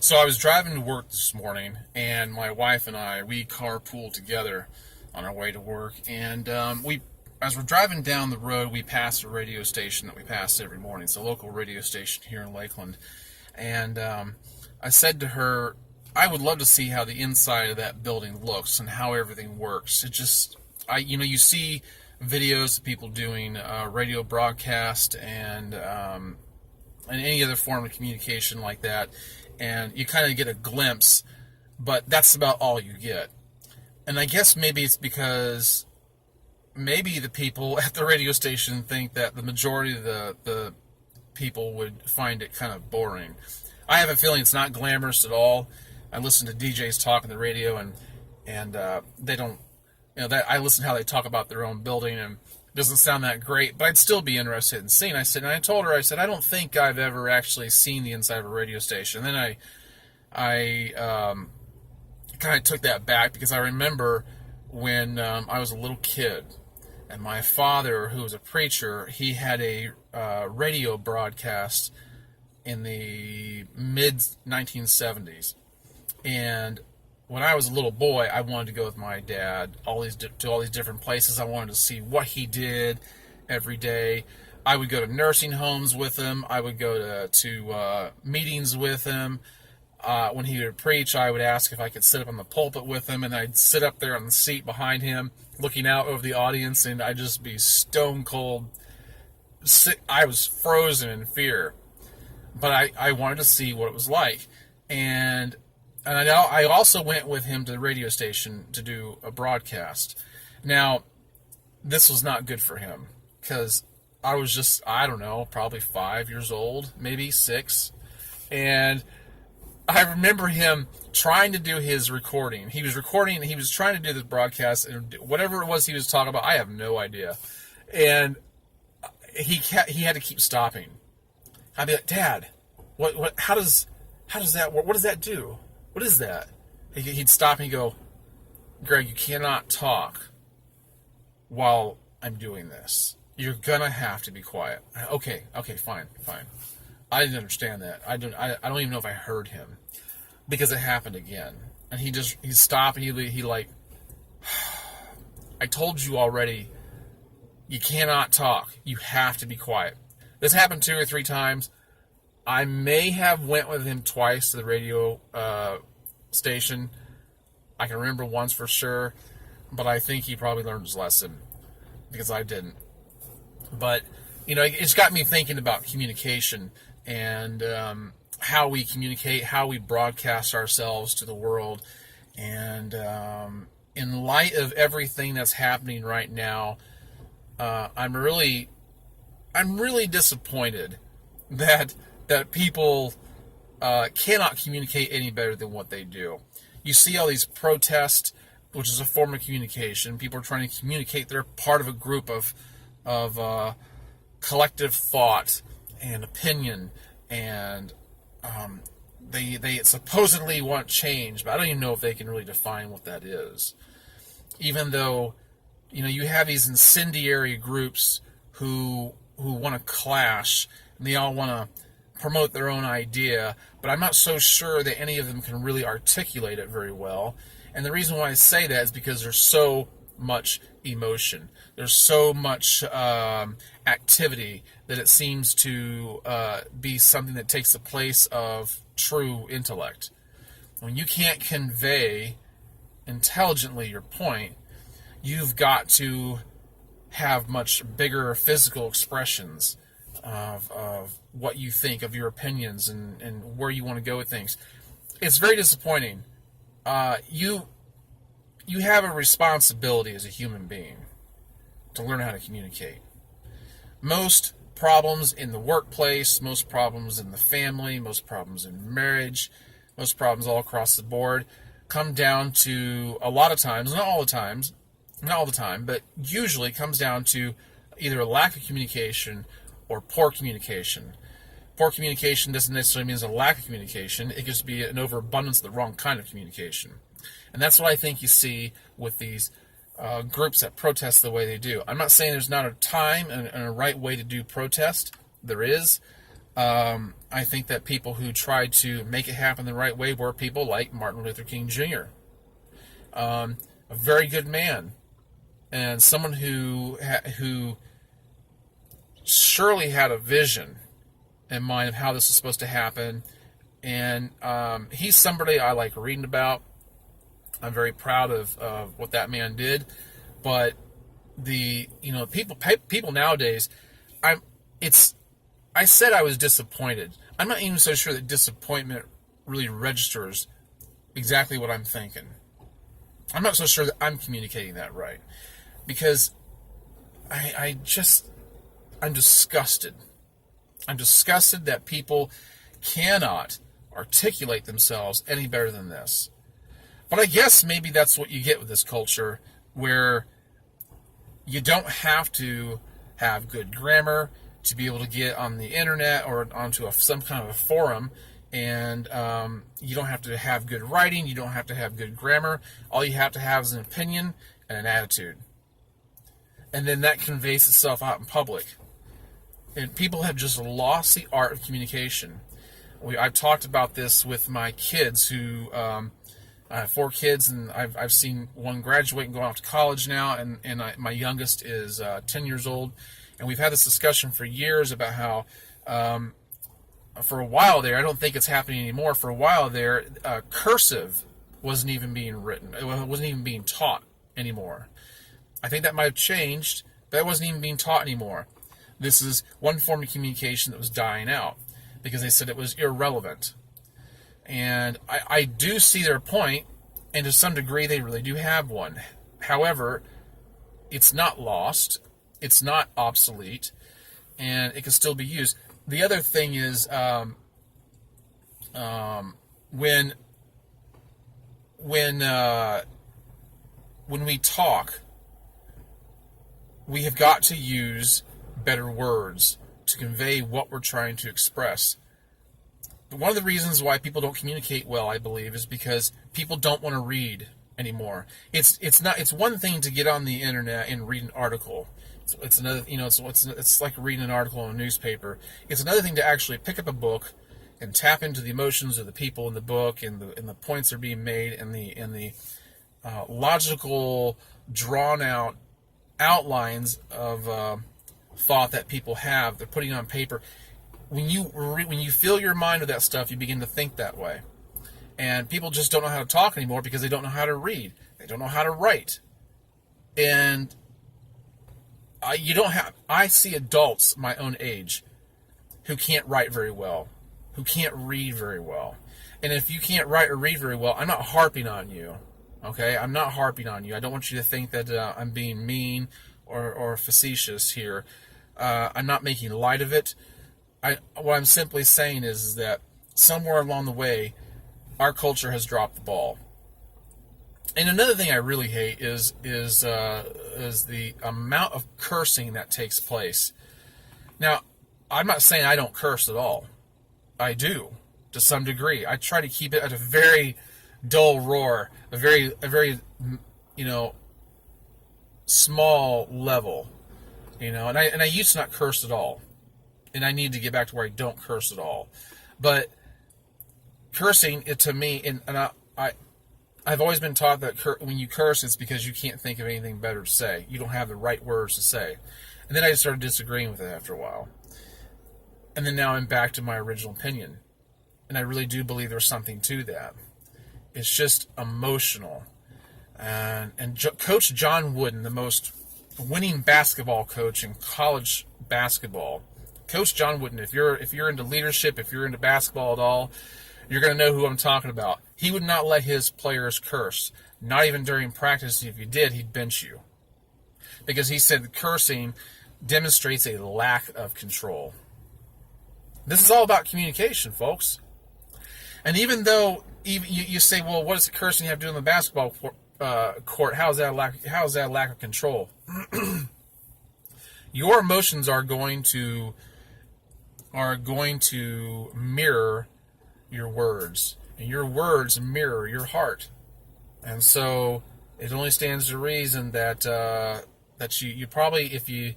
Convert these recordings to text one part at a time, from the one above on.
So I was driving to work this morning, and my wife and we carpool together on our way to work. And as we're driving down the road, we passed a radio station that we pass every morning. It's a local radio station here in Lakeland. And I said to her, I would love to see how the inside of that building looks and how everything works. You see videos of people doing radio broadcast and any other form of communication like that, and you kind of get a glimpse, but that's about all you get. And I guess maybe it's because maybe the people at the radio station think that the majority of the people would find it kind of boring. I have a feeling it's not glamorous at all. I listen to DJs talk on the radio, and they don't, that I listen to how they talk about their own building, and it doesn't sound that great, but I'd still be interested in seeing. And I told her, I said, I don't think I've ever actually seen the inside of a radio station. And then I kind of took that back, because I remember when I was a little kid, and my father, who was a preacher, he had a radio broadcast in the mid-1970s. And when I was a little boy, I wanted to go with my dad to all these different places. I wanted to see what he did every day. I would go to nursing homes with him. I would go to meetings with him. When he would preach, I would ask if I could sit up on the pulpit with him, and I'd sit up there on the seat behind him, looking out over the audience, and I'd just be stone cold. I was frozen in fear, but I wanted to see what it was like. And I also went with him to the radio station to do a broadcast. Now, this was not good for him, because I was just, I don't know, probably 5 years old, maybe 6. And I remember him trying to do his recording. He was trying to do this broadcast, and whatever it was he was talking about, I have no idea. And he had to keep stopping. I'd be like, Dad, how does that work? What does that do? What is that? He'd stop and he'd go, Greg, you cannot talk while I'm doing this. You're gonna have to be quiet. Okay, fine. I didn't understand that. I don't even know if I heard him, because it happened again. And he stopped, and he like, I told you already, you cannot talk. You have to be quiet. This happened 2 or 3 times. I may have went with him twice to the radio station. I can remember once for sure, but I think he probably learned his lesson, because I didn't. But, it's got me thinking about communication and how we communicate, how we broadcast ourselves to the world. And in light of everything that's happening right now, I'm really disappointed that people cannot communicate any better than what they do. You see all these protests, which is a form of communication. People are trying to communicate they're part of a group of collective thought and opinion, and they supposedly want change, but I don't even know if they can really define what that is. Even though, you have these incendiary groups who want to clash, and they all want to promote their own idea, but I'm not so sure that any of them can really articulate it very well. And the reason why I say that is because there's so much emotion. There's so much activity that it seems to be something that takes the place of true intellect. When you can't convey intelligently your point, you've got to have much bigger physical expressions of what you think, of your opinions, and where you want to go with things. It's very disappointing. You have a responsibility as a human being to learn how to communicate. Most problems in the workplace, most problems in the family, most problems in marriage, most problems all across the board come down to, a lot of times, not all the time, but usually comes down to either a lack of communication or poor communication. Poor communication doesn't necessarily mean a lack of communication. It could just be an overabundance of the wrong kind of communication. And that's what I think you see with these groups that protest the way they do. I'm not saying there's not a time and a right way to do protest. There is. I think that people who tried to make it happen the right way were people like Martin Luther King Jr., a very good man, and someone who surely had a vision in mind of how this is supposed to happen. And he's somebody I like reading about. I'm very proud of what that man did. But people nowadays, I said I was disappointed. I'm not even so sure that disappointment really registers exactly what I'm thinking. I'm not so sure that I'm communicating that right, because I'm disgusted. I'm disgusted that people cannot articulate themselves any better than this. But I guess maybe that's what you get with this culture, where you don't have to have good grammar to be able to get on the internet or onto some kind of a forum, and you don't have to have good writing, you don't have to have good grammar. All you have to have is an opinion and an attitude. And then that conveys itself out in public. And people have just lost the art of communication. I've talked about this with my kids, who I have 4 kids, and I've seen one graduate and go off to college now, and my youngest is 10 years old. And we've had this discussion for years about how, for a while there, I don't think it's happening anymore, for a while there, cursive wasn't even being written. It wasn't even being taught anymore. I think that might have changed, but it wasn't even being taught anymore. This is one form of communication that was dying out because they said it was irrelevant. And I do see their point, and to some degree they really do have one. However, it's not lost, it's not obsolete, and it can still be used. The other thing is when we talk, we have got to use better words to convey what we're trying to express. One of the reasons why people don't communicate well, I believe, is because people don't want to read anymore. It's one thing to get on the internet and read an article. It's another, it's like reading an article in a newspaper. It's another thing to actually pick up a book and tap into the emotions of the people in the book, and the points that are being made, and the logical, drawn out outlines of thought that people have. They're putting on paper. When you fill your mind with that stuff, you begin to think that way. And people just don't know how to talk anymore because they don't know how to read. They don't know how to write. And I see adults my own age who can't write very well, who can't read very well. And if you can't write or read very well, I'm not harping on you. Okay? I'm not harping on you. I don't want you to think that I'm being mean or facetious here. I'm not making light of it. What I'm simply saying is that somewhere along the way, our culture has dropped the ball. And another thing I really hate is the amount of cursing that takes place. Now, I'm not saying I don't curse at all. I do, to some degree. I try to keep it at a very dull roar, a very small level, And I used to not curse at all. And I need to get back to where I don't curse at all. But cursing, to me, and I've always been taught that when you curse, it's because you can't think of anything better to say. You don't have the right words to say. And then I started disagreeing with it after a while. And then now I'm back to my original opinion. And I really do believe there's something to that. It's just emotional. And Coach John Wooden, the most winning basketball coach in college basketball, Coach John Wooden, if you're into leadership, if you're into basketball at all, you're going to know who I'm talking about. He would not let his players curse, not even during practice. If you did, he'd bench you. Because he said cursing demonstrates a lack of control. This is all about communication, folks. And even though you say, well, what does cursing have to do in the basketball court? How is that a lack of control? Your emotions are going to mirror your words, and your words mirror your heart. And so it only stands to reason that you probably, if you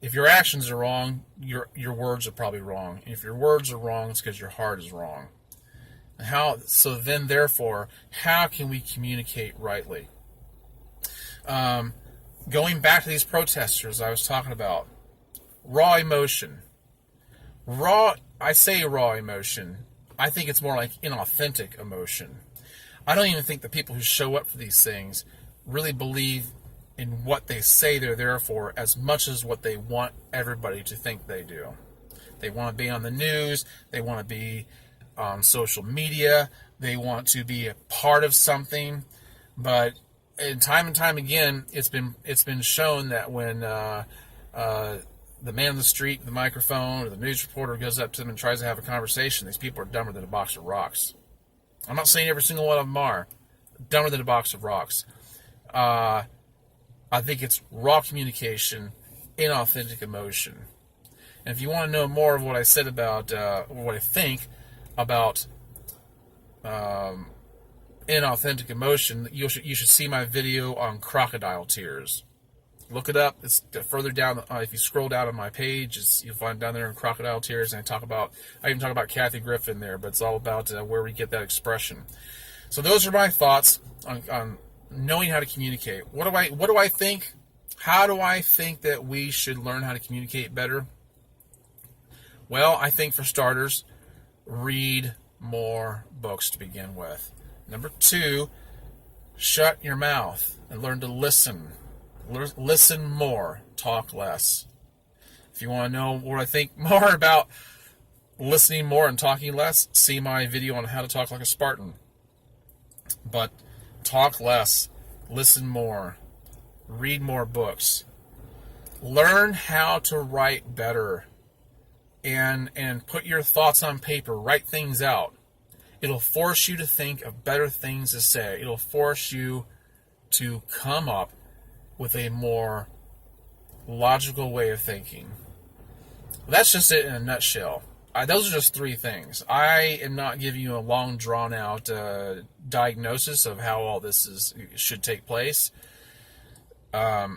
If your actions are wrong, your words are probably wrong. And if your words are wrong, it's because your heart is wrong. Therefore, how can we communicate rightly? Going back to these protesters I was talking about, raw emotion. I say raw emotion. I think it's more like inauthentic emotion. I don't even think the people who show up for these things really believe in what they say they're there for as much as what they want everybody to think they do. They want to be on the news. They want to be on social media. They want to be a part of something. But and time again, it's been shown that when the man on the street, the microphone, or the news reporter goes up to them and tries to have a conversation, these people are dumber than a box of rocks. I'm not saying every single one of them are. Dumber than a box of rocks. I think it's raw communication, inauthentic emotion. And if you want to know more of what I said about, what I think about inauthentic emotion, you should see my video on crocodile tears. Look it up. It's further down. If you scroll down on my page, you'll find down there in crocodile tears. And I even talk about Kathy Griffin there, but it's all about where we get that expression. So those are my thoughts on knowing how to communicate. What do I think? How do I think that we should learn how to communicate better? Well, I think for starters, read more books to begin with. Number 2, shut your mouth and learn to listen. Listen more, talk less. If you want to know what I think more about listening more and talking less, see my video on how to talk like a Spartan. But talk less, listen more, read more books, learn how to write better, and put your thoughts on paper, write things out. It'll force you to think of better things to say. It'll force you to come up with a more logical way of thinking. That's just it in a nutshell. Those are just 3 things. I am not giving you a long, drawn-out diagnosis of how all this should take place. I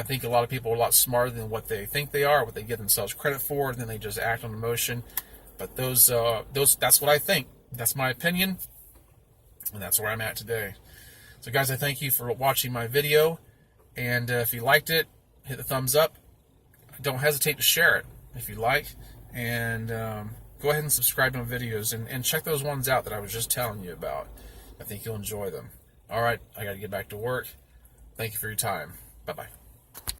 think a lot of people are a lot smarter than what they think they are, what they give themselves credit for, and then they just act on emotion. But that's what I think. That's my opinion, and that's where I'm at today. So, guys, I thank you for watching my video, and if you liked it, hit the thumbs up. Don't hesitate to share it if you like, and go ahead and subscribe to my videos, and check those ones out that I was just telling you about. I think you'll enjoy them. All right, I got to get back to work. Thank you for your time. Bye-bye.